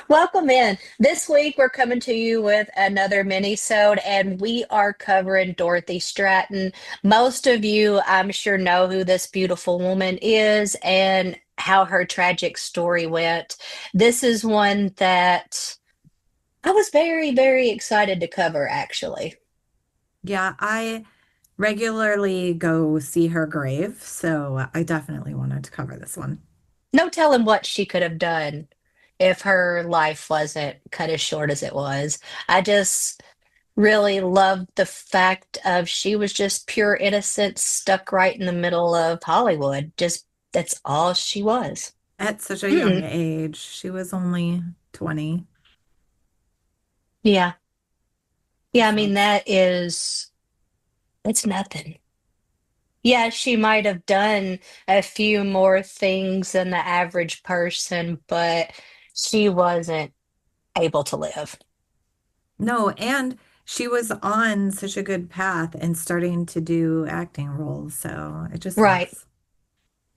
Welcome in. This week we're coming to you with another mini-sode, and we are covering Dorothy Stratten. Most of you, I'm sure, know who this beautiful woman is and how her tragic story went. This is one that I was very, very excited to cover, actually. Yeah, I regularly go see her grave, so I definitely wanted to cover this one. No telling what she could have done if her life wasn't cut as short as it was. I just really loved the fact of she was just pure innocence stuck right in the middle of Hollywood. Just that's all she was. At such a young Mm, age, she was only 20. yeah. Yeah, I So, mean it's nothing. Yeah, she might have done a few more things than the average person, but she wasn't able to live. no, and she was on such a good path and starting to do acting roles, so it just Right. sucks.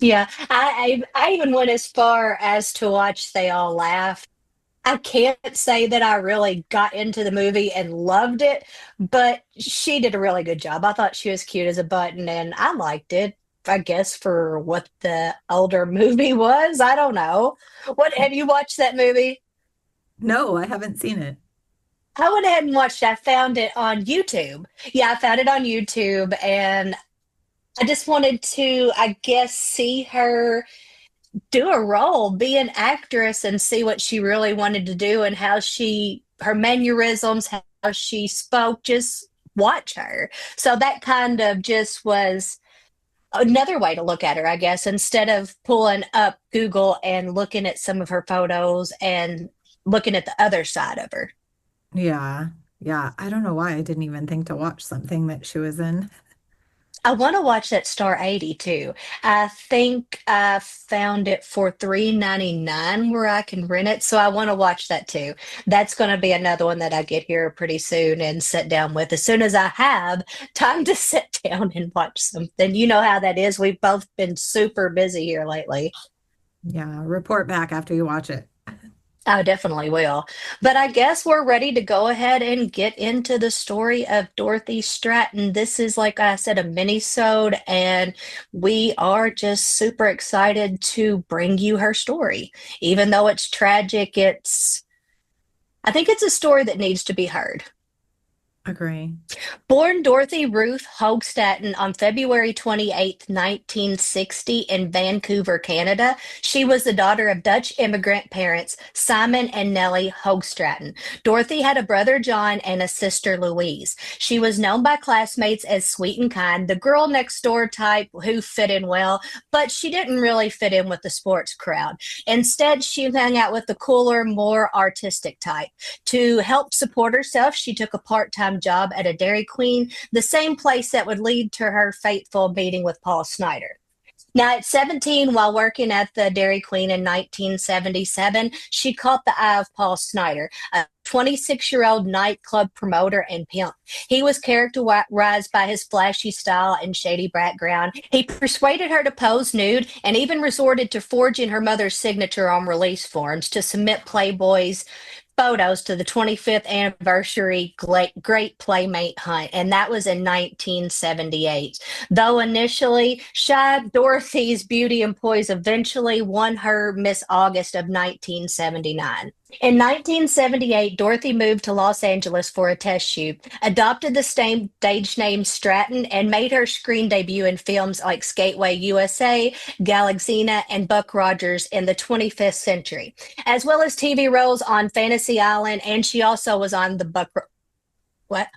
Yeah. I even went as far as to watch They All Laugh. I can't say that I really got into the movie and loved it, but she did a really good job. I thought she was cute as a button and I liked it. I guess for what the older movie was. I don't know. What have you watched that movie? No, I haven't seen it. I went ahead and watched it. I found it on YouTube. Yeah, I found it on YouTube and I just wanted to, I guess, see her do a role, be an actress, and see what she really wanted to do and how her mannerisms, how she spoke. Just watch her. So that kind of just was another way to look at her, I guess, instead of pulling up Google and looking at some of her photos and looking at the other side of her. Yeah, yeah. I don't know why I didn't even think to watch something that she was in. I want to watch that Star 80 too. I think I found it for 3.99 where I can rent it. So I want to watch that too. That's going to be another one that I get here pretty soon and sit down with as soon as I have time to sit down and watch something. You know how that is. We've both been super busy here lately. Yeah, report back after you watch it. I definitely will. But I guess we're ready to go ahead and get into the story of Dorothy Stratten. This is, like I said, a mini-sode, and we are just super excited to bring you her story. Even though it's tragic, I think it's a story that needs to be heard. Agree. Born Dorothy Ruth Hoagstatten on February 28th, 1960 in Vancouver, Canada, she was the daughter of Dutch immigrant parents Simon and Nellie Hoagstratten. Dorothy had a brother John and a sister Louise. She was known by classmates as sweet and kind, the girl next door type who fit in well, but she didn't really fit in with the sports crowd. Instead, she hung out with the cooler, more artistic type. To help support herself, she took a part time job at a Dairy Queen, the same place that would lead to her fateful meeting with Paul Snyder. Now, at 17, while working at the Dairy Queen in 1977, she caught the eye of Paul Snyder, a 26-year-old nightclub promoter and pimp. He was characterized by his flashy style and shady background. He persuaded her to pose nude and even resorted to forging her mother's signature on release forms to submit Playboy's photos to the 25th anniversary Great Playmate Hunt, and that was in 1978. Though initially shy, Dorothy's beauty and poise eventually won her Miss August of 1979. In 1978, Dorothy moved to Los Angeles for a test shoot, adopted the stage name Stratton, and made her screen debut in films like Skateway USA, Galaxina, and Buck Rogers in the 25th Century, as well as TV roles on Fantasy Island, and she also was on the Buck. What?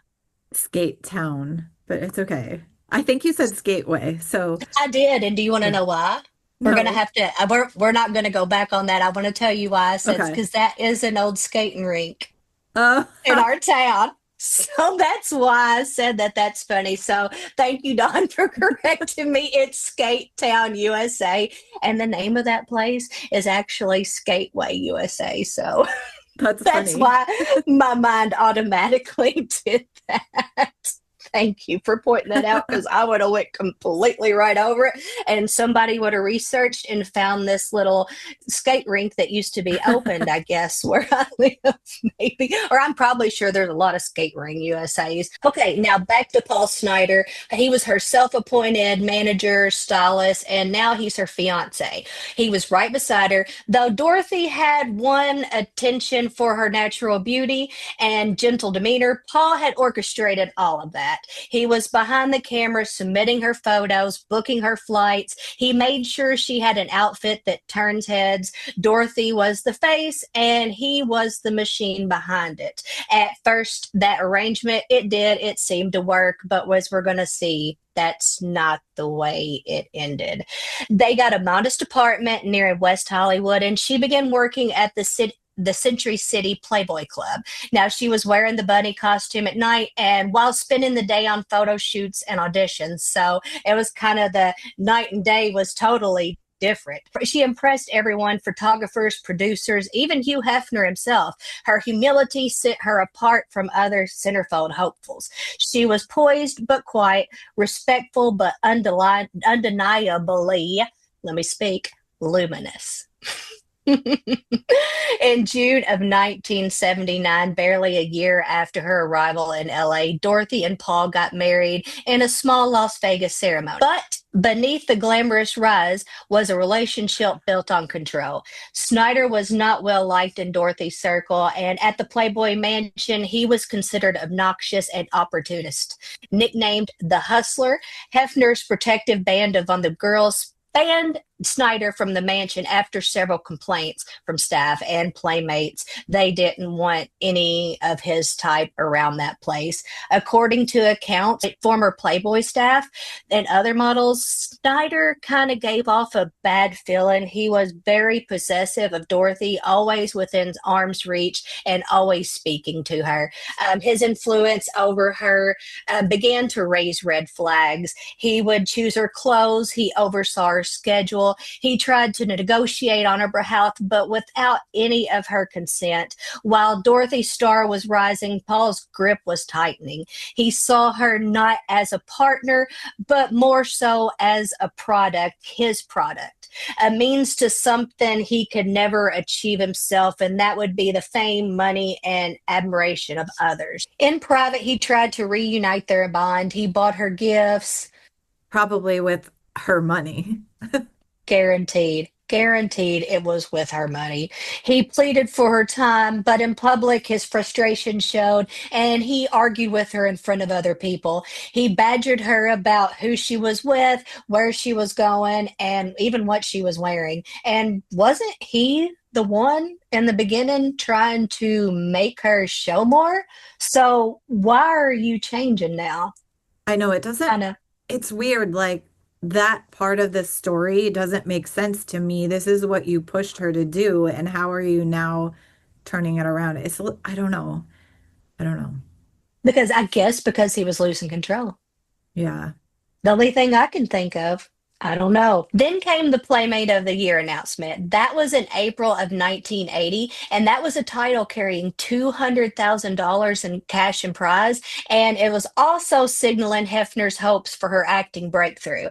Skate Town, but it's okay. I think you said Skateway, so I did, and do you want to yeah. know why? We're gonna No. have to. We're not gonna go back on that. I want to tell you why I said Okay. because that is an old skating rink Uh, in our town. So that's why I said that. That's funny. So thank you, Don, for correcting me. It's Skate Town, USA, and the name of that place is actually Skateway USA. So that's that's funny. why my mind automatically did that. Thank you for pointing that out because I would have went completely right over it, and somebody would have researched and found this little skate rink that used to be opened, I guess, where I live, maybe. Or I'm probably sure there's a lot of skate ring USAs. Okay, now back to Paul Snider. He was her self-appointed manager, stylist, and now he's her fiance. He was right beside her, though Dorothy had won attention for her natural beauty and gentle demeanor. Paul had orchestrated all of that. He was behind the camera, submitting her photos, booking her flights. He made sure she had an outfit that turns heads. Dorothy was the face, and he was the machine behind it. At first, that arrangement, it seemed to work, but as we're going to see, that's not the way it ended. They got a modest apartment near West Hollywood, and she began working at the Century City Playboy Club. Now, she was wearing the bunny costume at night and while spending the day on photo shoots and auditions. So it was kind of the night and day was totally different. She impressed everyone, photographers, producers, even Hugh Hefner himself. Her humility set her apart from other centerfold hopefuls. She was poised but quiet, respectful but undeniably, let me speak, luminous. In June of 1979, barely a year after her arrival in LA, Dorothy and Paul got married in a small Las Vegas ceremony. But beneath the glamorous rise was a relationship built on control. Snider was not well liked in Dorothy's circle, and at the Playboy Mansion, he was considered obnoxious and opportunist. Nicknamed the Hustler, Hefner's protective band of on the girls banned Snider from the mansion after several complaints from staff and playmates. They didn't want any of his type around that place. According to accounts, former Playboy staff and other models, Snider kind of gave off a bad feeling. He was very possessive of Dorothy, always within arm's reach and always speaking to her. His influence over her began to raise red flags. He would choose her clothes. He oversaw her schedule. He tried to negotiate on her behalf, but without any of her consent. While Dorothy's star was rising, Paul's grip was tightening. He saw her not as a partner, but more so as a product, his product, a means to something he could never achieve himself, and that would be the fame, money, and admiration of others. In private, he tried to reunite their bond. He bought her gifts. Probably with her money. Guaranteed. Guaranteed it was with her money. He pleaded for her time, but in public his frustration showed, and he argued with her in front of other people. He badgered her about who she was with, where she was going, and even what she was wearing. And wasn't he the one in the beginning trying to make her show more? So why are you changing now? I know it doesn't, Kind of. it's weird. Like that part of the story doesn't make sense to me. This is what you pushed her to do, and how are you now turning it around? I don't know. I don't know. Because I guess because he was losing control. Yeah. The only thing I can think of, I don't know. Then came the Playmate of the Year announcement. That was in April of 1980, and that was a title carrying $200,000 in cash and prize, and it was also signaling Hefner's hopes for her acting breakthrough.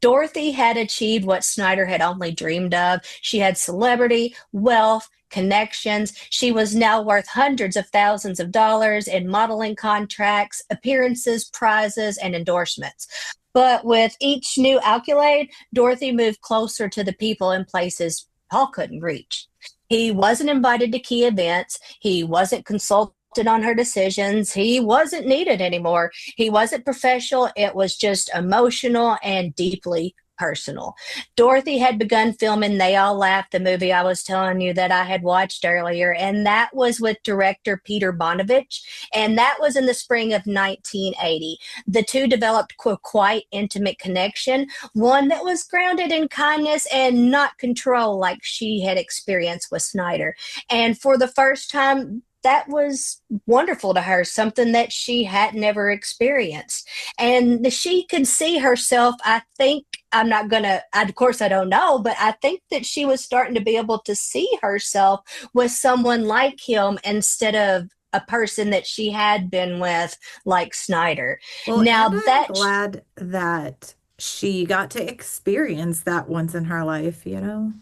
Dorothy had achieved what Snider had only dreamed of. She had celebrity, wealth, connections. She was now worth hundreds of thousands of dollars in modeling contracts, appearances, prizes, and endorsements. But with each new accolade, Dorothy moved closer to the people and places Paul couldn't reach. He wasn't invited to key events. He wasn't consulted on her decisions. He wasn't needed anymore. He wasn't professional. It was just emotional and deeply personal. Dorothy had begun filming They All Laughed, the movie I was telling you that I had watched earlier, and that was with director Peter Bonovich, and that was in the spring of 1980. The two developed a quite intimate connection, one that was grounded in kindness and not control like she had experienced with Snider. And for the first time, that was wonderful to her, something that she had never experienced. And she could see herself, I think, I'm not going to, of course, I don't know, but I think that she was starting to be able to see herself with someone like him instead of a person that she had been with, like Snyder. Well, and Now I'm that glad that she got to experience that once in her life, you know?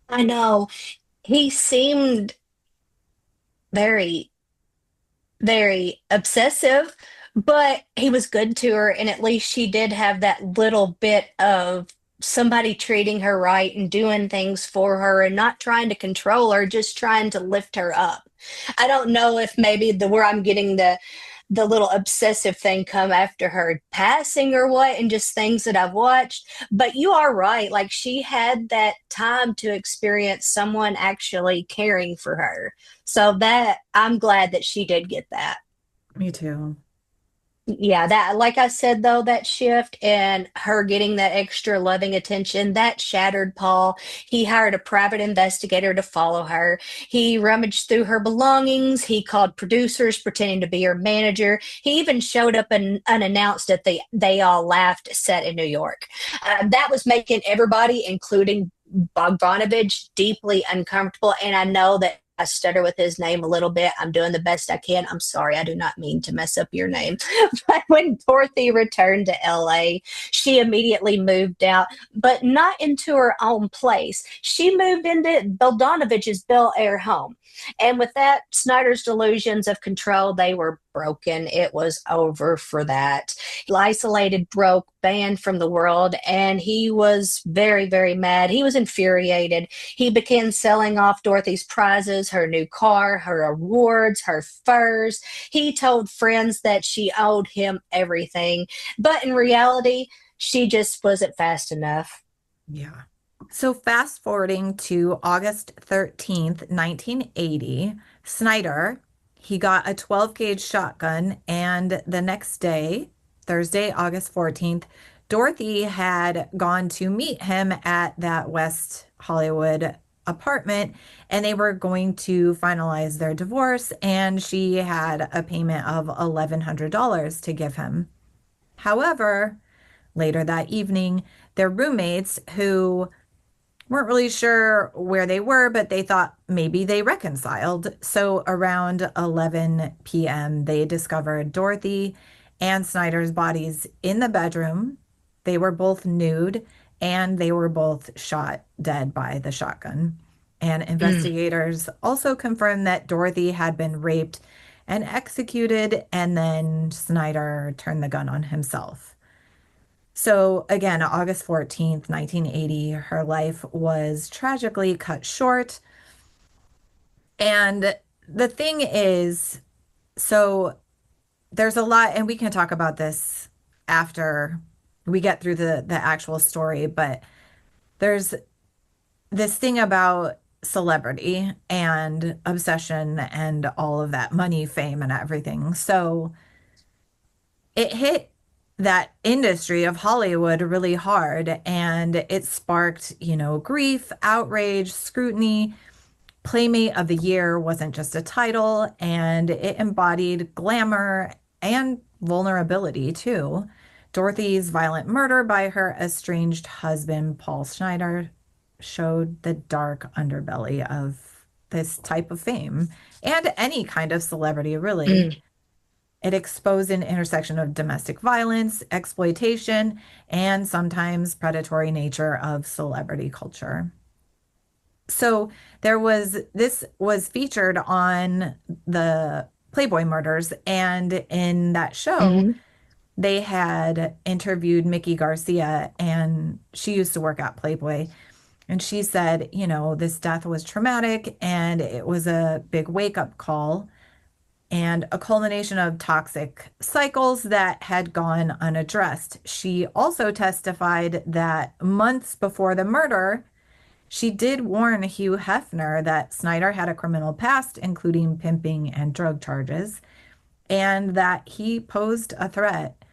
I know he seemed very, very obsessive, but he was good to her, and at least she did have that little bit of somebody treating her right and doing things for her and not trying to control her, just trying to lift her up. I don't know if maybe the where I'm getting the little obsessive thing come after her passing or what, and just things that I've watched. But you are right. Like she had that time to experience someone actually caring for her. So that I'm glad that she did get that. Me too. Yeah, that, like I said, though, that shift and her getting that extra loving attention, that shattered Paul. He hired a private investigator to follow her. He rummaged through her belongings. He called producers pretending to be her manager. He even showed up unannounced at the They All Laughed set in New York. That was making everybody, including Bogdanovich, deeply uncomfortable. And I know that I stutter with his name a little bit. I'm doing the best I can. I'm sorry. I do not mean to mess up your name. But when Dorothy returned to LA, she immediately moved out, but not into her own place. She moved into Bogdanovich's Bel Air home. And with that, Snyder's delusions of control, they were broken. It was over for that. Isolated, broke, banned from the world, and he was very, very mad. He was infuriated. He began selling off Dorothy's prizes, her new car, her awards, her furs. He told friends that she owed him everything, but in reality, she just wasn't fast enough. Yeah. So fast forwarding to August 13th, 1980, Snyder, he got a 12 gauge shotgun, and the next day, Thursday, August 14th, Dorothy had gone to meet him at that West Hollywood apartment, and they were going to finalize their divorce, and she had a payment of $1,100 to give him. However, later that evening, their roommates, who weren't really sure where they were, but they thought maybe they reconciled. So around 11 p.m., they discovered Dorothy and Snyder's bodies in the bedroom. They were both nude and they were both shot dead by the shotgun. And Mm. investigators also confirmed that Dorothy had been raped and executed, and then Snyder turned the gun on himself. So again, August 14th, 1980, her life was tragically cut short. And the thing is, so there's a lot, and we can talk about this after we get through the actual story, but there's this thing about celebrity and obsession and all of that money, fame, and everything. So it hit that industry of Hollywood really hard, and it sparked, grief, outrage, scrutiny. Playmate of the Year wasn't just a title, and it embodied glamour and vulnerability too. Dorothy's violent murder by her estranged husband, Paul Schneider, showed the dark underbelly of this type of fame and any kind of celebrity, really. Mm. It exposed an intersection of domestic violence, exploitation, and sometimes predatory nature of celebrity culture. So this was featured on the Playboy murders, and in that show, Mhm. they had interviewed Mickey Garcia, and she used to work at Playboy. And she said, this death was traumatic and it was a big wake up call and a culmination of toxic cycles that had gone unaddressed. She also testified that months before the murder, she did warn Hugh Hefner that Snyder had a criminal past, including pimping and drug charges, and that he posed a threat.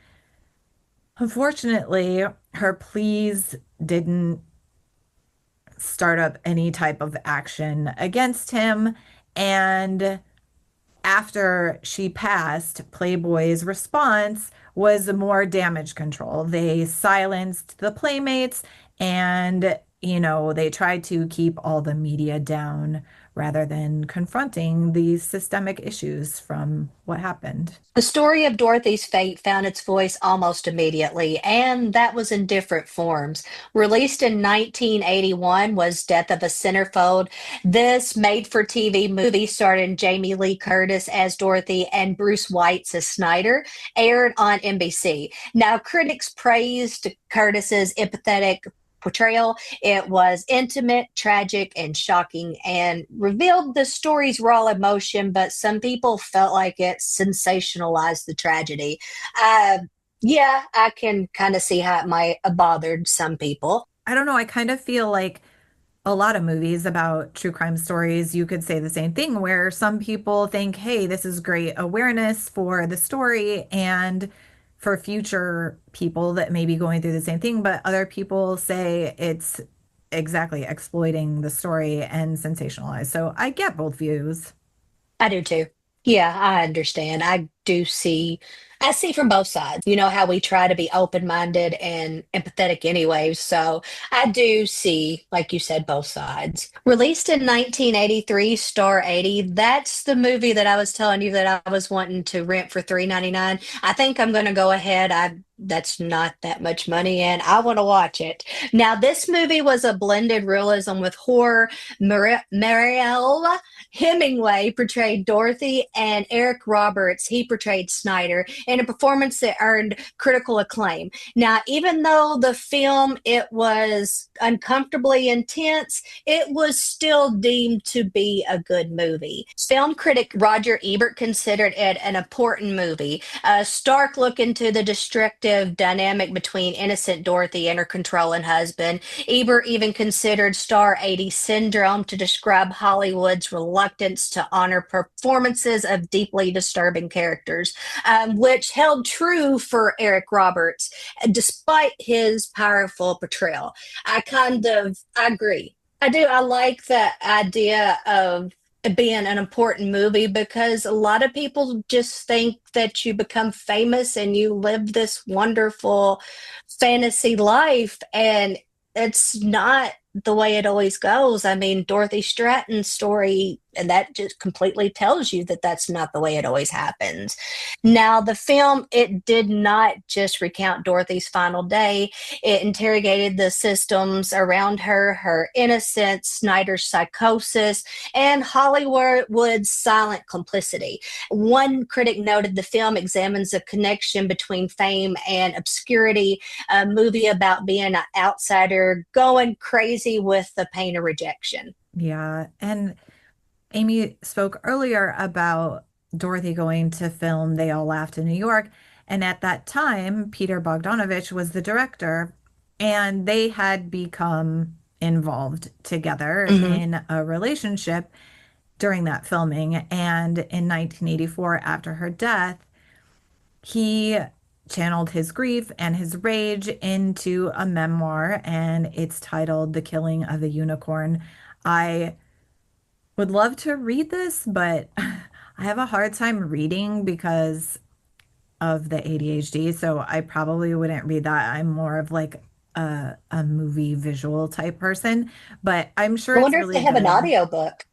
Unfortunately, her pleas didn't start up any type of action against him. And after she passed, Playboy's response was more damage control. They silenced the playmates and, they tried to keep all the media down rather than confronting these systemic issues from what happened. The story of Dorothy's fate found its voice almost immediately, and that was in different forms. Released in 1981 was Death of a Centerfold. This made-for-TV movie starring Jamie Lee Curtis as Dorothy and Bruce Weitz as Snyder, aired on NBC. Now, critics praised Curtis's empathetic portrayal. It was intimate, tragic, and shocking, and revealed the story's raw emotion, but some people felt like it sensationalized the tragedy. Uh, yeah, I can kind of see how it might have bothered some people. I don't know, I kind of feel like a lot of movies about true crime stories, you could say the same thing, where some people think, hey, this is great awareness for the story and for future people that may be going through the same thing. But other people say it's exactly exploiting the story and sensationalized. So I get both views. I do too. Yeah, I understand. I see from both sides. You know how we try to be open-minded and empathetic anyway. So I do see, like you said, both sides. Released in 1983, Star 80. That's the movie that I was telling you that I was wanting to rent for 3.99. I think I'm going to go ahead. That's not that much money, and I want to watch it. Now, this movie was a blended realism with horror. Marielle Hemingway portrayed Dorothy, and Eric Roberts, he portrayed Snyder, in a performance that earned critical acclaim. Now, even though the film it was uncomfortably intense, it was still deemed to be a good movie. Film critic Roger Ebert considered it an important movie, a stark look into the destructive dynamic between innocent Dorothy and her controlling husband. Ebert even considered Star 80 syndrome to describe Hollywood's reluctance to honor performances of deeply disturbing characters, which held true for Eric Roberts, despite his powerful portrayal. I agree. I do. I like the idea of it being an important movie because a lot of people just think that you become famous and you live this wonderful fantasy life, and it's not the way it always goes. I mean, Dorothy Stratton's story, and that just completely tells you that that's not the way it always happens. Now, the film, it did not just recount Dorothy's final day. It interrogated the systems around her, her innocence, Snyder's psychosis, and Hollywood's silent complicity. One critic noted the film examines the connection between fame and obscurity, a movie about being an outsider going crazy with the pain of rejection. Yeah. And Amy spoke earlier about Dorothy going to film They All Laughed in New York. And at that time, Peter Bogdanovich was the director, and they had become involved together Mhm. in a relationship during that filming. And in 1984, after her death, he channeled his grief and his rage into a memoir, and it's titled The Killing of the Unicorn. I would love to read this, but I have a hard time reading because of the ADHD, so I probably wouldn't read that. I'm more of like a movie visual type person, but I'm sure I it's wonder if really they have an good. audiobook.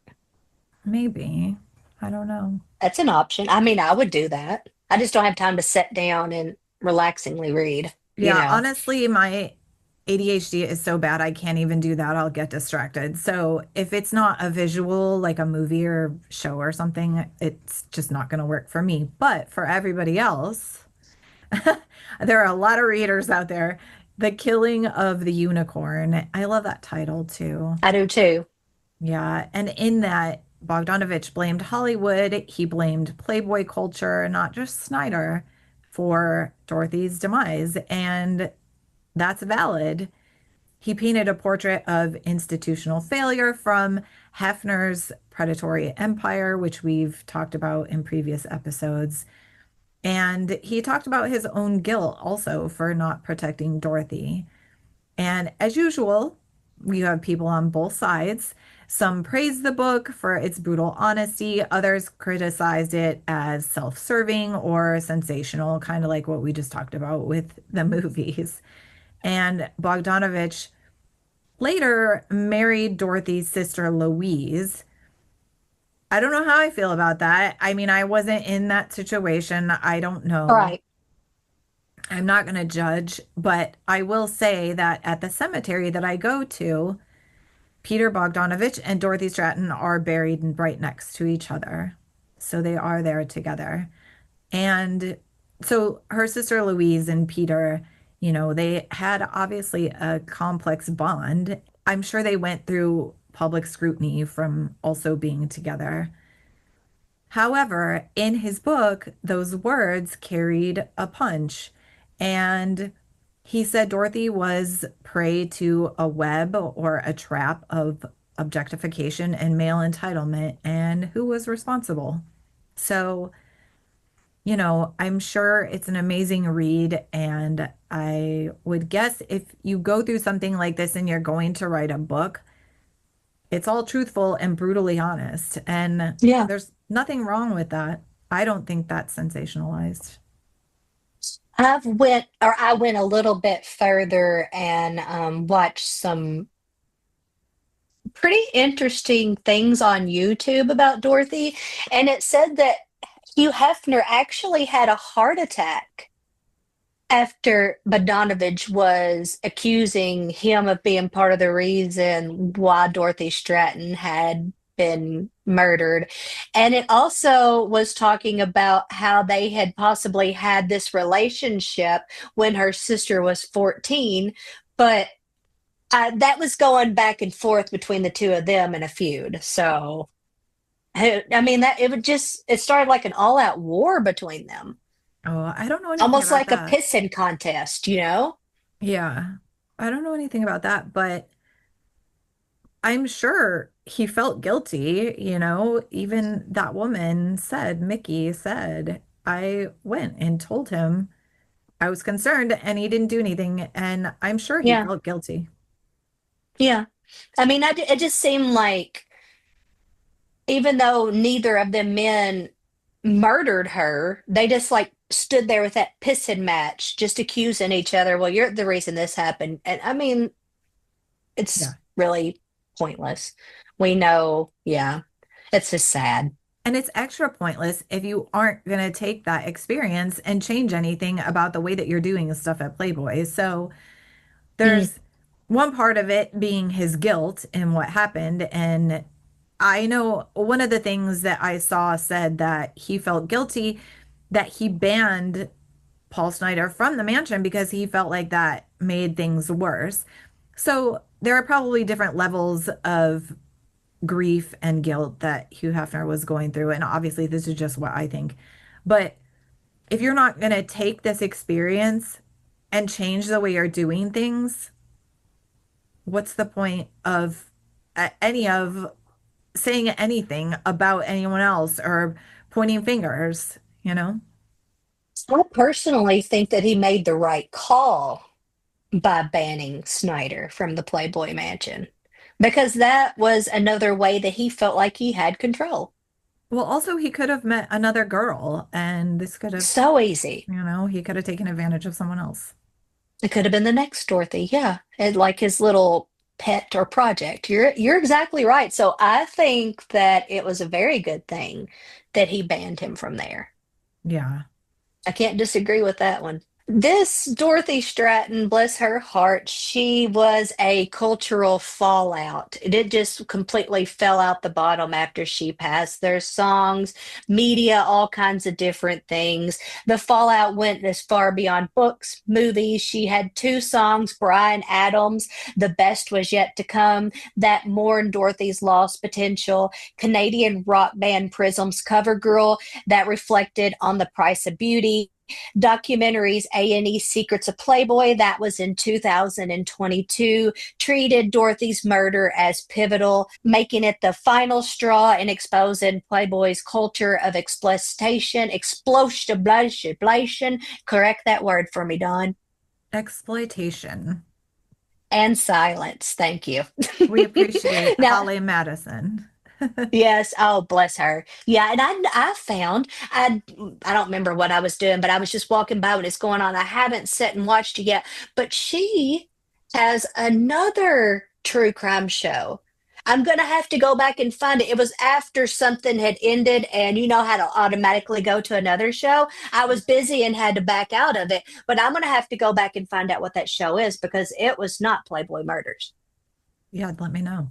Maybe. I don't know. That's an option. I mean, I would do that. I just don't have time to sit down and relaxingly read, you Yeah, know. honestly, my ADHD is so bad I can't even do that. I'll get distracted. So if it's not a visual, like a movie or show or something, it's just not going to work for me. But for everybody else, there are a lot of readers out there. The Killing of the Unicorn. I love that title too. I do too. Yeah. And in that, Bogdanovich blamed Hollywood. He blamed Playboy culture, not just Snyder, for Dorothy's demise. And that's valid. He painted a portrait of institutional failure from Hefner's predatory empire, which we've talked about in previous episodes. And he talked about his own guilt also for not protecting Dorothy. And as usual, you have people on both sides. Some praised the book for its brutal honesty, others criticized it as self serving or sensational, kind of like what we just talked about with the movies. And Bogdanovich later married Dorothy's sister Louise, I don't know how I feel about that. I mean, I wasn't in that situation. I don't know. Right. I'm not going to judge, but I will say that at the cemetery that I go to, Peter Bogdanovich and Dorothy Stratten are buried right next to each other. So they are there together. And so her sister Louise and Peter, they had obviously a complex bond. I'm sure they went through public scrutiny from also being together. However, in his book, those words carried a punch. And he said Dorothy was prey to a web or a trap of objectification and male entitlement, and who was responsible. So, I'm sure it's an amazing read. And I would guess if you go through something like this and you're going to write a book, it's all truthful and brutally honest. And Yeah. there's nothing wrong with that. I don't think that's sensationalized. I went a little bit further and watched some pretty interesting things on YouTube about Dorothy, and it said that Hugh Hefner actually had a heart attack after Bogdanovich was accusing him of being part of the reason why Dorothy Stratton had been murdered. And it also was talking about how they had possibly had this relationship when her sister was 14, but that was going back and forth between the two of them in a feud. So, I mean, that it started like an all out war between them, Oh, I don't know anything almost about like a that. pissing contest, you know? Yeah, I don't know anything about that, but I'm sure he felt guilty. Even that woman said, Mickey said, I went and told him I was concerned and he didn't do anything. And I'm sure he Yeah, felt guilty. yeah. I mean, it just seemed like even though neither of them men murdered her, they just like stood there with that pissing match, just accusing each other. Well, you're the reason this happened. And I mean, it's Yeah. really pointless. We know, yeah, it's just sad. And it's extra pointless if you aren't going to take that experience and change anything about the way that you're doing stuff at Playboy. So Mm, there's one part of it being his guilt in what happened. And I know one of the things that I saw said that he felt guilty that he banned Paul Snyder from the mansion because he felt like that made things worse. So there are probably different levels of grief and guilt that Hugh Hefner was going through. And obviously, this is just what I think. But if you're not going to take this experience and change the way you're doing things, what's the point of any of saying anything about anyone else or pointing fingers, you know? I personally think that he made the right call by banning Snyder from the Playboy Mansion because that was another way that he felt like he had control. Well, also, he could have met another girl and this could have, So easy. he could have taken advantage of someone else. It could have been the next Dorothy, yeah, and like his little pet or project. You're exactly right. So I think that it was a very good thing that he banned him from there. Yeah. I can't disagree with that one. This Dorothy Stratton, bless her heart, she was a cultural fallout. It just completely fell out the bottom after she passed. There's songs, media, all kinds of different things. The fallout went as far beyond books, movies. She had two songs, Bryan Adams, The Best Was Yet to Come, that mourned Dorothy's lost potential. Canadian rock band Prism's Cover Girl, that reflected on the price of beauty. Documentaries A&E Secrets of Playboy, that was in 2022, treated Dorothy's murder as pivotal, making it the final straw in exposing Playboy's culture of exploitation. Correct that word for me, Don. Exploitation. And silence. Thank you. We appreciate Now, Holly Madison. yes, oh bless her. Yeah, and I found I don't remember what I was doing, but I was just walking by when it's going on. I haven't sat and watched it yet, but she has another true crime show. I'm gonna have to go back and find it. It was after something had ended, and you know how to automatically go to another show. I was busy and had to back out of it, but I'm gonna have to go back and find out what that show is because it was not Playboy Murders. Yeah, let me know.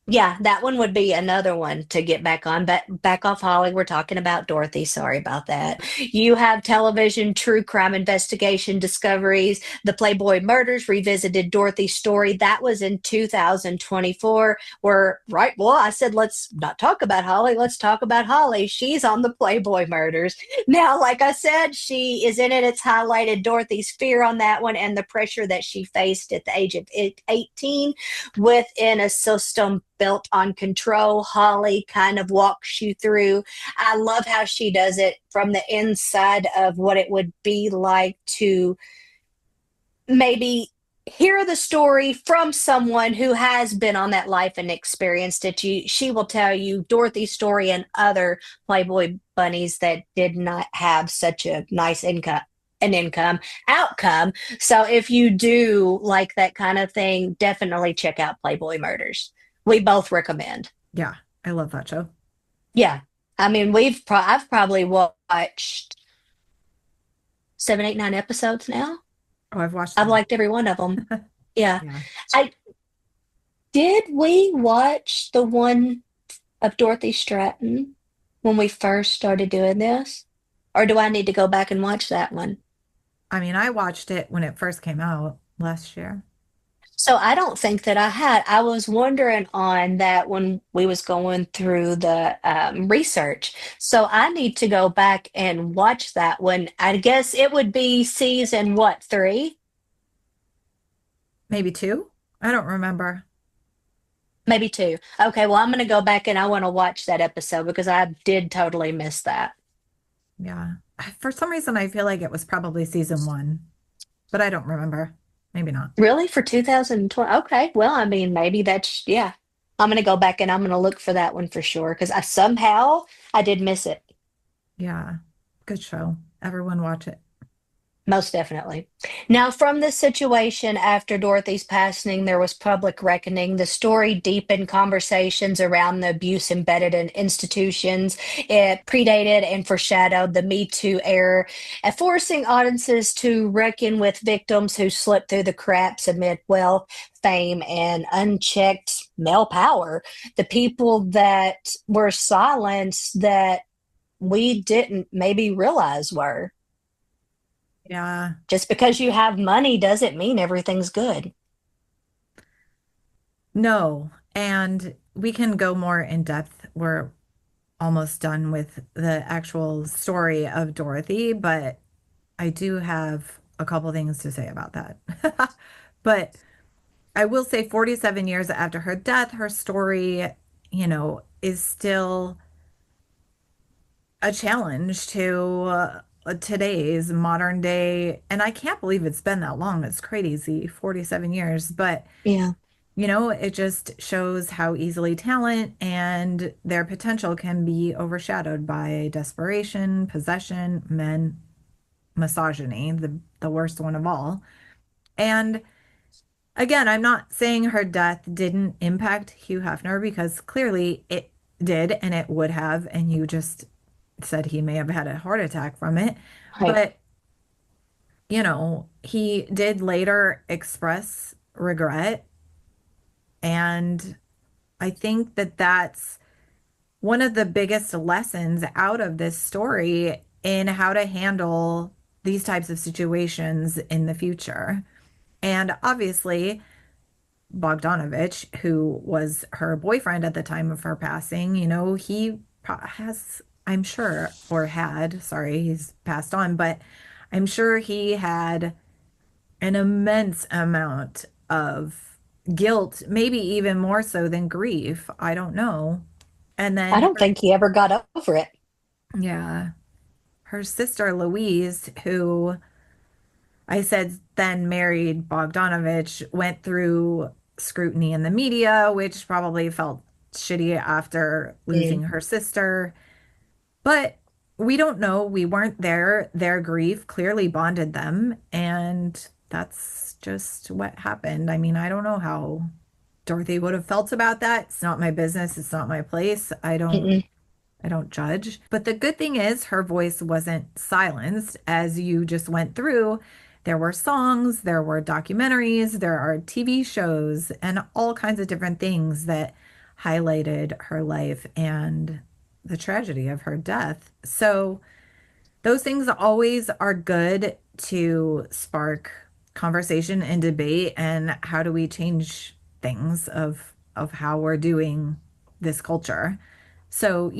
Yeah, that one would be another one to get back on. But back off, Holly. We're talking about Dorothy. Sorry about that. You have television, true crime investigation discoveries, the Playboy murders, revisited Dorothy's story. That was in 2024. Where, right, well, I said, let's not talk about Holly. Let's talk about Holly. She's on the Playboy murders. Now, like I said, she is in it. It's highlighted Dorothy's fear on that one and the pressure that she faced at the age of 18 within a system built on control. Holly kind of walks you through. I love how she does it from the inside of what it would be like to maybe hear the story from someone who has been on that life and experienced it. She will tell you Dorothy's story and other Playboy bunnies that did not have such a nice income outcome. So if you do like that kind of thing, definitely check out Playboy Murders. We both recommend. Yeah, I love that show. Yeah. I mean, I've probably watched 7, 8, 9 episodes now. Oh, I've watched I've them. liked every one of them. Yeah. Yeah. I did we watch the one of Dorothy Stratton when we first started doing this? Or do I need to go back and watch that one? I mean, I watched it when it first came out last year. So I don't think that I had. I was wondering on that when we was going through the research. So I need to go back and watch that one. I guess it would be season what, 3? Maybe two? I don't remember. Maybe 2. Okay, well I'm gonna go back and I want to watch that episode because I did totally miss that. Yeah. For some reason, I feel like it was probably season one, but I don't remember. Maybe not. Really? For 2020? Okay. Well, I mean, maybe that's, yeah. I'm going to go back and I'm going to look for that one for sure because I did miss it. Yeah. Good show. Everyone watch it. Most definitely. Now, from this situation after Dorothy's passing, there was public reckoning. The story deepened conversations around the abuse embedded in institutions. It predated and foreshadowed the Me Too era, forcing audiences to reckon with victims who slipped through the cracks amid wealth, fame, and unchecked male power. The people that were silenced that we didn't maybe realize were. Yeah. Just because you have money doesn't mean everything's good. No. And we can go more in depth. We're almost done with the actual story of Dorothy, but I do have a couple things to say about that. But I will say 47 years after her death, her story, is still a challenge to today's modern day. And I can't believe it's been that long. It's crazy, 47 years. But, Yeah, it just shows how easily talent and their potential can be overshadowed by desperation, possession, men, misogyny, the worst one of all. And again, I'm not saying her death didn't impact Hugh Hefner because clearly it did and it would have, and you just said he may have had a heart attack from it. right. But, he did later express regret. And I think that that's one of the biggest lessons out of this story in how to handle these types of situations in the future. And obviously, Bogdanovich, who was her boyfriend at the time of her passing, he has, I'm sure, or had, sorry, he's passed on, but I'm sure he had an immense amount of guilt, maybe even more so than grief. I don't know. And I then, don't think he ever got over it. yeah, her sister Louise, who I said then married Bogdanovich, went through scrutiny in the media, which probably felt shitty after losing Mm. her sister. But we don't know. We weren't there. Their grief clearly bonded them. And that's just what happened. I mean, I don't know how. Dorothy would have felt about that. It's not my business. It's not my place. Mm-mm. I don't judge. But the good thing is her voice wasn't silenced as you just went through. There were songs, there were documentaries, there are TV shows, and all kinds of different things that highlighted her life and the tragedy of her death. So those things always are good to spark conversation and debate and how do we change things of how we're doing this culture. So,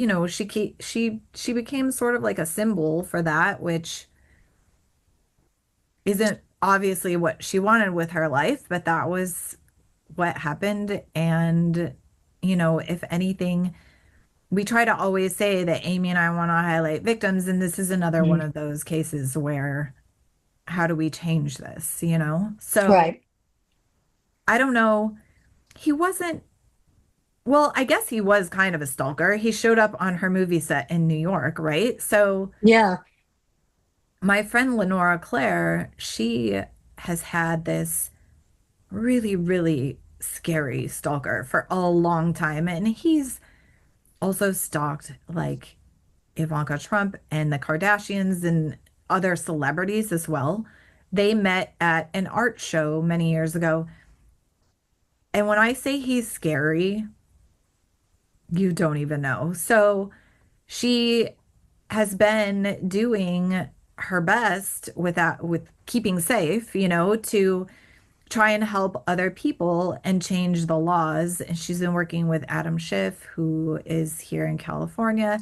she became sort of like a symbol for that, which isn't obviously what she wanted with her life, but that was what happened. And, if anything, we try to always say that Amy and I want to highlight victims, and this is another one Mm. of those cases where how do we change this? So Right. I don't know. He wasn't, well, I guess he was kind of a stalker. He showed up on her movie set in New York, right? So Yeah. my friend Lenora Claire, she has had this really, really scary stalker for a long time. And he's also stalked like Ivanka Trump and the Kardashians and other celebrities as well. They met at an art show many years ago. And when I say he's scary, you don't even know. So she has been doing her best with that, with keeping safe, to try and help other people and change the laws. And she's been working with Adam Schiff, who is here in California,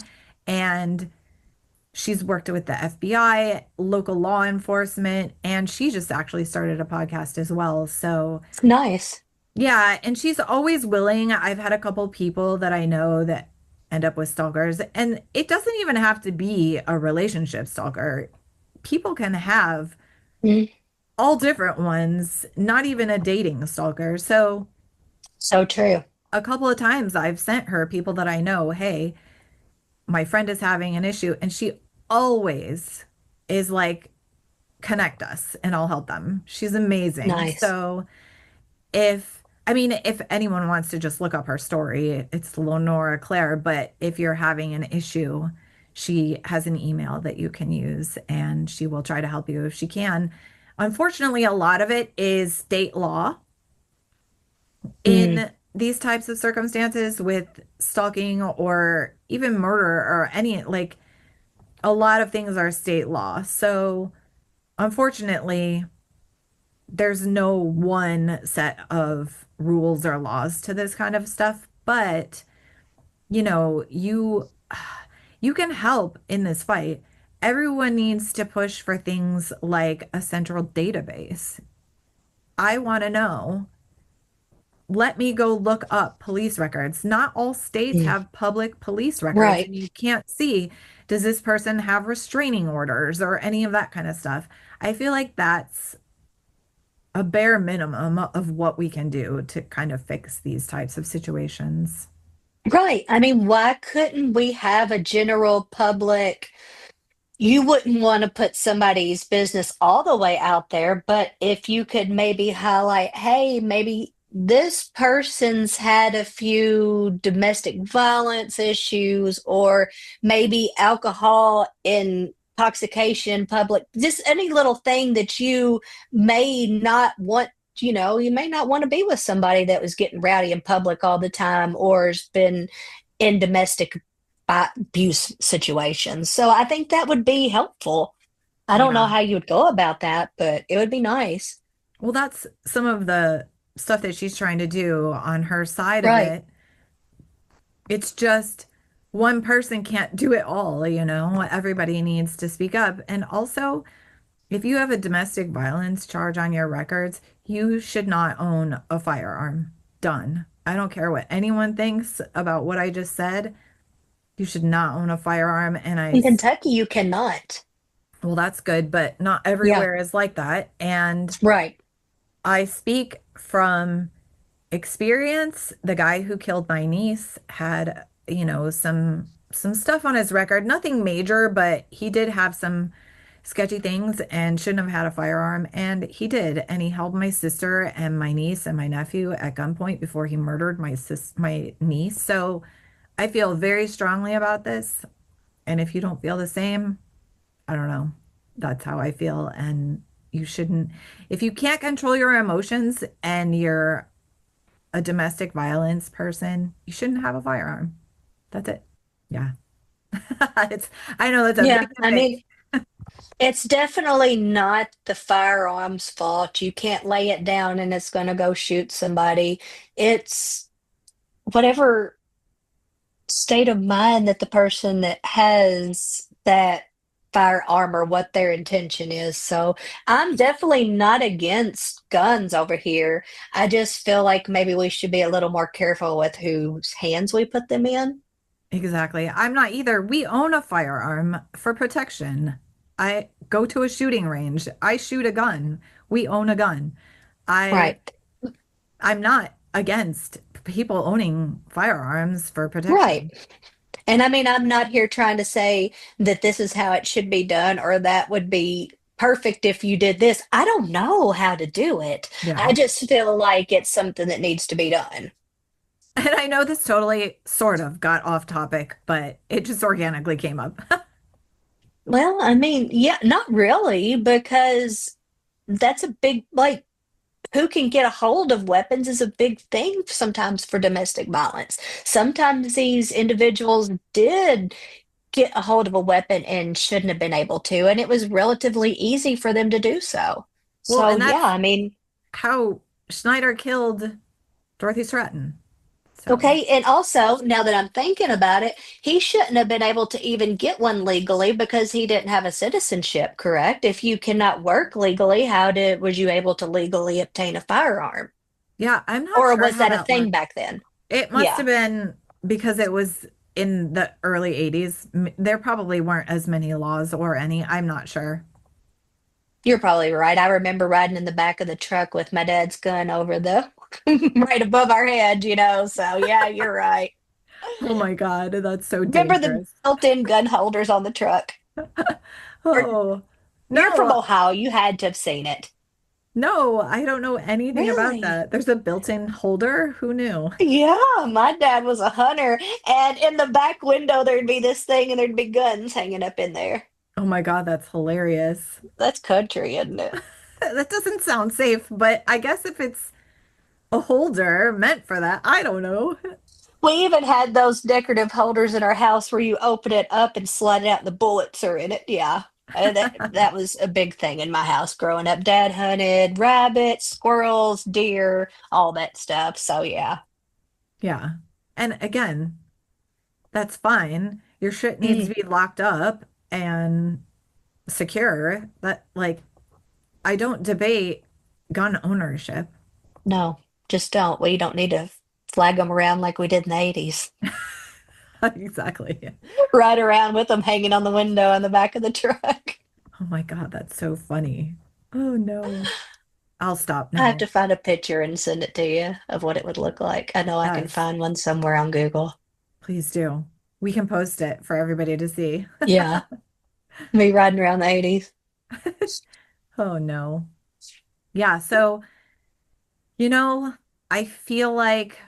and she's worked with the FBI, local law enforcement, and she just actually started a podcast as well. So, It's nice. yeah, and she's always willing. I've had a couple people that I know that end up with stalkers, and it doesn't even have to be a relationship stalker. People can have Mm. all different ones, not even a dating stalker. So, So true. a couple of times I've sent her people that I know, hey, my friend is having an issue, and she always is like, connect us and I'll help them. She's amazing. Nice. So, if anyone wants to just look up her story, it's Lenora Claire. But if you're having an issue, she has an email that you can use and she will try to help you if she can. Unfortunately, a lot of it is state law Mm. in these types of circumstances with stalking or even murder or any, like, a lot of things are state law. So, unfortunately, there's no one set of rules or laws to this kind of stuff, but you know, you can help in this fight. Everyone needs to push for things like a central database. I want to know. Let me go look up police records. Not all states Mm. have public police records, Right. and you can't see, does this person have restraining orders or any of that kind of stuff. I feel like that's a bare minimum of what we can do to kind of fix these types of situations. Right. I mean, why couldn't we have a general public? You wouldn't want to put somebody's business all the way out there, but if you could maybe highlight, hey, maybe this person's had a few domestic violence issues, or maybe alcohol intoxication, public, just any little thing that you may not want. You may not want to be with somebody that was getting rowdy in public all the time or has been in domestic abuse situations. So I think that would be helpful. I don't know Yeah. how you would go about that, but it would be nice. Well, that's some of the stuff that she's trying to do on her side of Right. it. It's just one person can't do it all. Everybody needs to speak up. And also, if you have a domestic violence charge on your records, you should not own a firearm. Done. I don't care what anyone thinks about what I just said. You should not own a firearm. In Kentucky, you cannot. Well, that's good, but not Yeah. everywhere is like that. And Right. I speak from experience. The guy who killed my niece had, some stuff on his record, nothing major, but he did have some sketchy things and shouldn't have had a firearm. And he did. And he held my sister and my niece and my nephew at gunpoint before he murdered my niece. So I feel very strongly about this. And if you don't feel the same, I don't know. That's how I feel. And you shouldn't, if you can't control your emotions and you're a domestic violence person, you shouldn't have a firearm. That's it. Yeah. It's, I know that's a Yeah, big I debate. mean, it's definitely not the firearm's fault. You can't lay it down and it's going to go shoot somebody. It's whatever state of mind that the person that has that firearm or what their intention is. So I'm definitely not against guns over here. I just feel like maybe we should be a little more careful with whose hands we put them in. Exactly. I'm not either. We own a firearm for protection. I go to a shooting range. I shoot a gun. We own a gun. I Right. I'm not against people owning firearms for Right. protection. And I mean, I'm not here trying to say that this is how it should be done or that would be perfect if you did this. I don't know how to do it. Yeah. I just feel like it's something that needs to be done. And I know this totally sort of got off topic, but it just organically came up. Well, I mean, yeah, not really, because that's a big, like, who can get a hold of weapons is a big thing sometimes for domestic violence. Sometimes these individuals did get a hold of a weapon and shouldn't have been able to, and it was relatively easy for them to do so. Well, So, and yeah, that's I mean, how Schneider killed Dorothy Stratton. So, okay. And also, now that I'm thinking about it, he shouldn't have been able to even get one legally because he didn't have a citizenship, correct? If you cannot work legally, was you able to legally obtain a firearm? yeah, I'm not Or sure was how that a that thing worked. back then? It must Yeah, have been because it was in the early 80s. There probably weren't as many laws or any. I'm not sure. you're probably right. I remember riding in the back of the truck with my dad's gun over the right above our head, So, yeah, you're right. Oh my God, that's so Remember the dangerous. built-in gun holders on the truck? Or Oh, you're from no, Ohio, you had to have seen it. no, I don't know anything about Really? that. There's a built-in holder. Who knew? Yeah, my dad was a hunter, and in the back window there'd be this thing, and there'd be guns hanging up in there. Oh my God, that's hilarious. That's country, isn't it? That doesn't sound safe, but I guess if it's a holder meant for that, I don't know. We even had those decorative holders in our house where you open it up and slide it out, and the bullets are in it. Yeah, that was a big thing in my house growing up. Dad hunted rabbits, squirrels, deer, all that stuff. So yeah. Yeah. And again, that's fine. Your shit needs Mm, to be locked up and secure. That, like, I don't debate gun ownership. no, just don't. We don't need to flag them around like we did in the 80s. Exactly. Ride around with them hanging on the window in the back of the truck. Oh my God, that's so funny. Oh no. I'll stop I have now. to find a picture and send it to you of what it would look like. I know I can Yes, find one somewhere on Google. please do. We can post it for everybody to see. Yeah, me riding around the 80s. Oh no. Yeah, so, you know, I feel like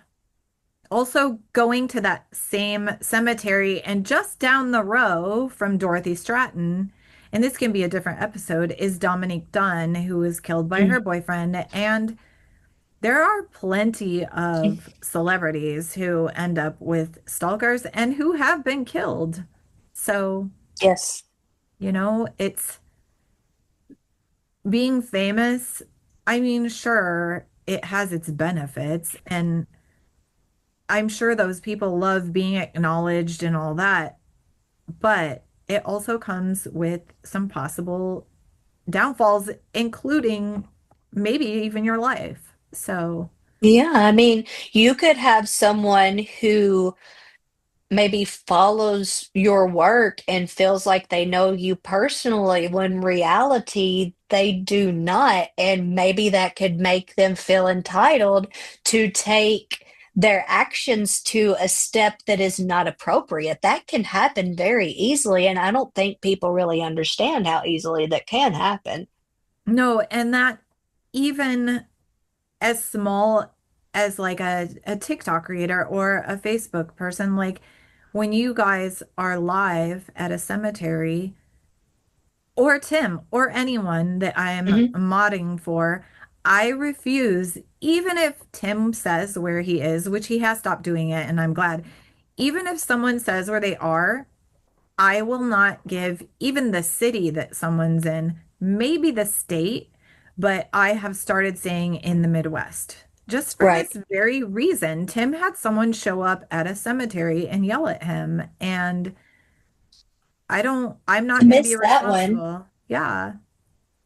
also going to that same cemetery and just down the row from Dorothy Stratton, and this can be a different episode, is Dominique Dunn, who was killed by her Mm. boyfriend. And there are plenty of celebrities who end up with stalkers and who have been killed. So, Yes. it's being famous. I mean, sure, it has its benefits, and I'm sure those people love being acknowledged and all that, but it also comes with some possible downfalls, including maybe even your life. So, Yeah, I mean, you could have someone who maybe follows your work and feels like they know you personally when reality they do not. And maybe that could make them feel entitled to take their actions to a step that is not appropriate. That can happen very easily. And I don't think people really understand how easily that can happen. No, and that even as small as like a TikTok creator or a Facebook person, like when you guys are live at a cemetery, or Tim or anyone that I'm Hmm. modding for, I refuse, even if Tim says where he is, which he has stopped doing it, and I'm glad. Even if someone says where they are, I will not give even the city that someone's in, maybe the state, but I have started saying in the Midwest. Just for Right. this very reason, Tim had someone show up at a cemetery and yell at him, and I'm I not going to be missed that one. responsible. Yeah.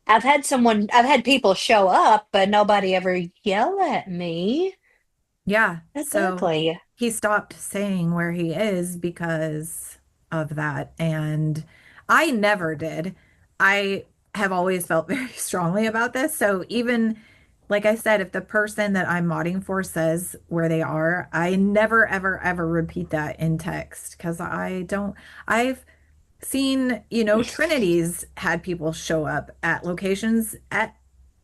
I've had people show up, but nobody ever yell at me. Yeah. So Exactly. he stopped saying where he is because of that. And I never did. I have always felt very strongly about this. So even like I said, if the person that I'm modding for says where they are, I never, ever, ever repeat that in text because I don't, I've seen, Trinity's had people show up at locations at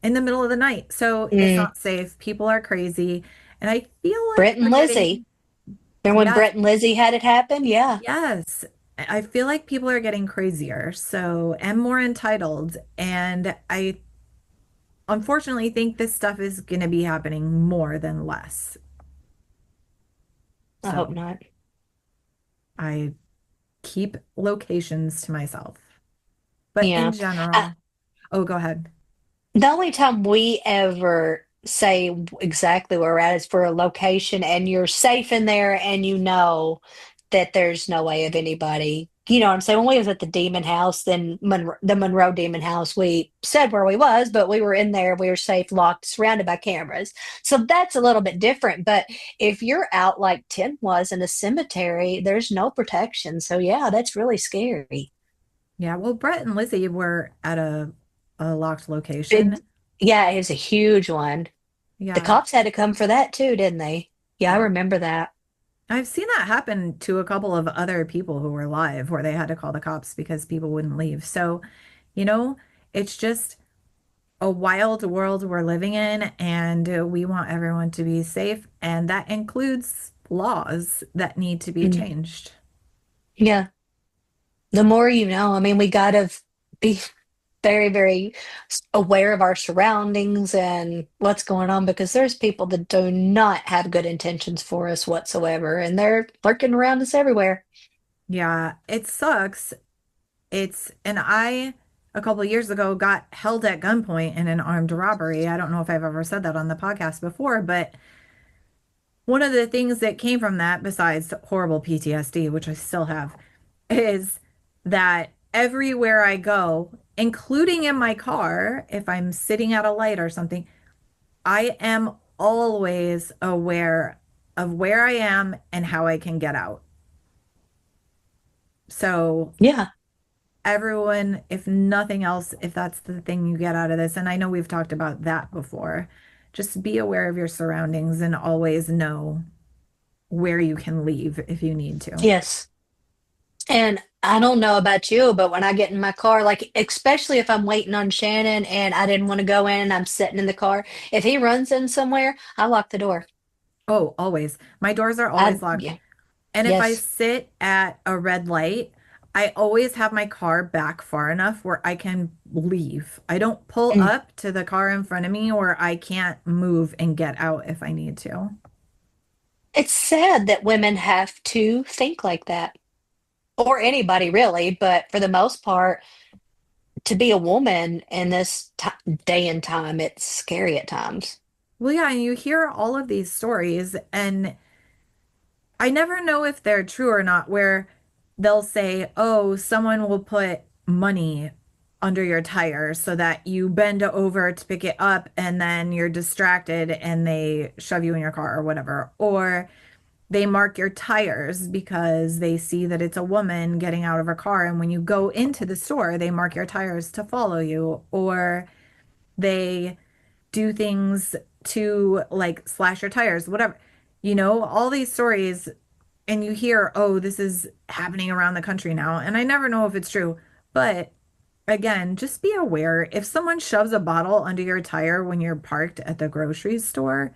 in the middle of the night. So it's Mm. not safe. People are crazy. And I feel like Brett and we're Lizzie. getting, Remember when yeah, Brett and Lizzie had it happen? Yeah. yes. I feel like people are getting crazier. So, and more entitled. And I unfortunately think this stuff is going to be happening more than less. I hope So not. I keep locations to myself. But in Yeah. I, general, oh, go ahead. The only time we ever say exactly where we're at is for a location and you're safe in there and you know that there's no way of anybody. You know what I'm saying? When we was at the Demon House, then the Monroe Demon House, we said where we was, but we were in there, we were safe, locked, surrounded by cameras. So that's a little bit different. But if you're out like Tim was in a cemetery, there's no protection. So yeah, that's really scary. Yeah, well, Brett and Lizzie were at a locked Big, location. yeah, it was a huge one. The Yeah. cops had to come for that too, didn't they? Yeah, I Yeah. remember that. I've seen that happen to a couple of other people who were live where they had to call the cops because people wouldn't leave. So, you know, it's just a wild world we're living in, and we want everyone to be safe, and that includes laws that need to be Mm. changed. Yeah. The more you know, I mean, we gotta be very, very aware of our surroundings and what's going on because there's people that do not have good intentions for us whatsoever, and they're lurking around us everywhere. Yeah, it sucks. And I, a couple of years ago, got held at gunpoint in an armed robbery. I don't know if I've ever said that on the podcast before, but one of the things that came from that, besides horrible PTSD, which I still have, is that everywhere I go, including in my car, if I'm sitting at a light or something, I am always aware of where I am and how I can get out. So Yeah. everyone, if nothing else, if that's the thing you get out of this, and I know we've talked about that before, just be aware of your surroundings and always know where you can leave if you need to. Yes. And I don't know about you, but when I get in my car, like especially if I'm waiting on Shannon and I didn't want to go in and I'm sitting in the car, if he runs in somewhere, I lock the door. Oh, always. My doors are always I locked. Yeah. And if I Yes. sit at a red light, I always have my car back far enough where I can leave. I don't pull Mm. up to the car in front of me or I can't move and get out if I need to. It's sad that women have to think like that, or anybody really, but for the most part, to be a woman in this day and time, it's scary at times. Well, yeah, and you hear all of these stories, and I never know if they're true or not, where they'll say, oh, someone will put money under your tire so that you bend over to pick it up and then you're distracted and they shove you in your car or whatever. Or they mark your tires because they see that it's a woman getting out of her car. And when you go into the store, they mark your tires to follow you. Or they do things to like slash your tires, whatever. All these stories, and you hear, oh, this is happening around the country now. And I never know if it's true. But again, just be aware if someone shoves a bottle under your tire when you're parked at the grocery store,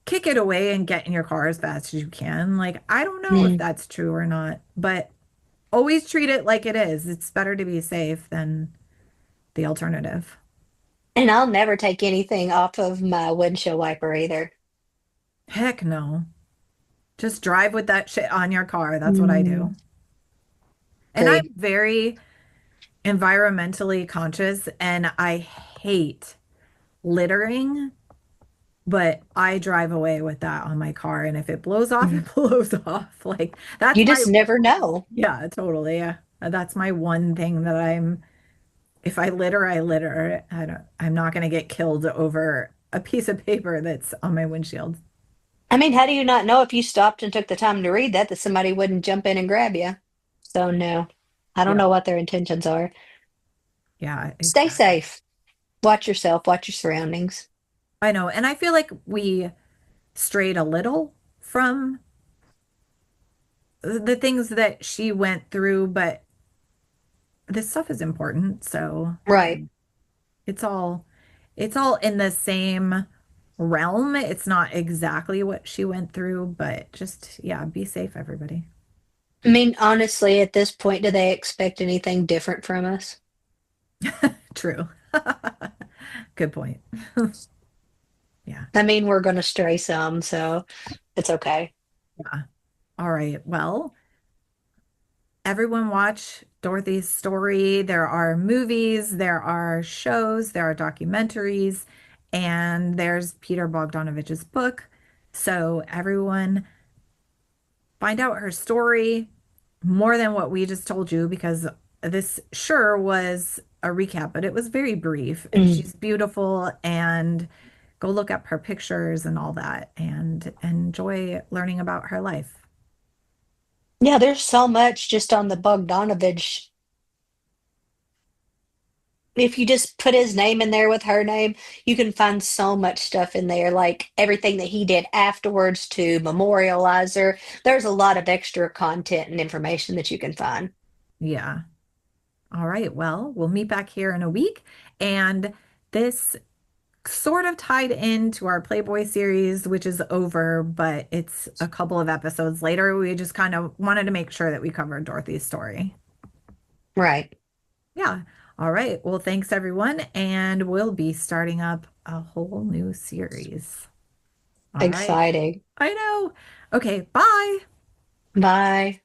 kick it away and get in your car as fast as you can. Like, I don't know if Mm. that's true or not, but always treat it like it is. It's better to be safe than the alternative. And I'll never take anything off of my windshield wiper either. Heck no. Just drive with that shit on your car. That's what I do. Mm. And I'm Agreed. very environmentally conscious and I hate littering, but I drive away with that on my car. And if it blows off, Mm. it blows off. Like that's You my, just never know. yeah, totally. Yeah. That's my one thing that if I litter, I litter. I'm not going to get killed over a piece of paper that's on my windshield. I mean, how do you not know if you stopped and took the time to read that somebody wouldn't jump in and grab you? So no, I don't Yeah. know what their intentions are. Yeah, Stay exactly. safe. Watch yourself. Watch your surroundings. I know. And I feel like we strayed a little from the things that she went through, but this stuff is important. So Right. it's all it's all in the same realm. It's not exactly what she went through, but just yeah, be safe, everybody. I mean, honestly, at this point, do they expect anything different from us? True. Good point. Yeah. I mean, we're going to stray some, so it's okay. Yeah. All right. Well, everyone watch Dorothy's story. There are movies, there are shows, there are documentaries, and there's Peter Bogdanovich's book. So everyone find out her story more than what we just told you because this sure was a recap, but it was very brief and Mm. she's beautiful and go look up her pictures and all that and enjoy learning about her life. Yeah, there's so much just on the Bogdanovich. If you just put his name in there with her name, you can find so much stuff in there, like everything that he did afterwards to memorialize her. There's a lot of extra content and information that you can find. Yeah. All right. Well, we'll meet back here in a week. And this sort of tied into our Playboy series, which is over, but it's a couple of episodes later. We just kind of wanted to make sure that we covered Dorothy's story. Right. Yeah. All right. Well, thanks everyone. And we'll be starting up a whole new series. All right. Exciting. I know. Okay. Bye. Bye.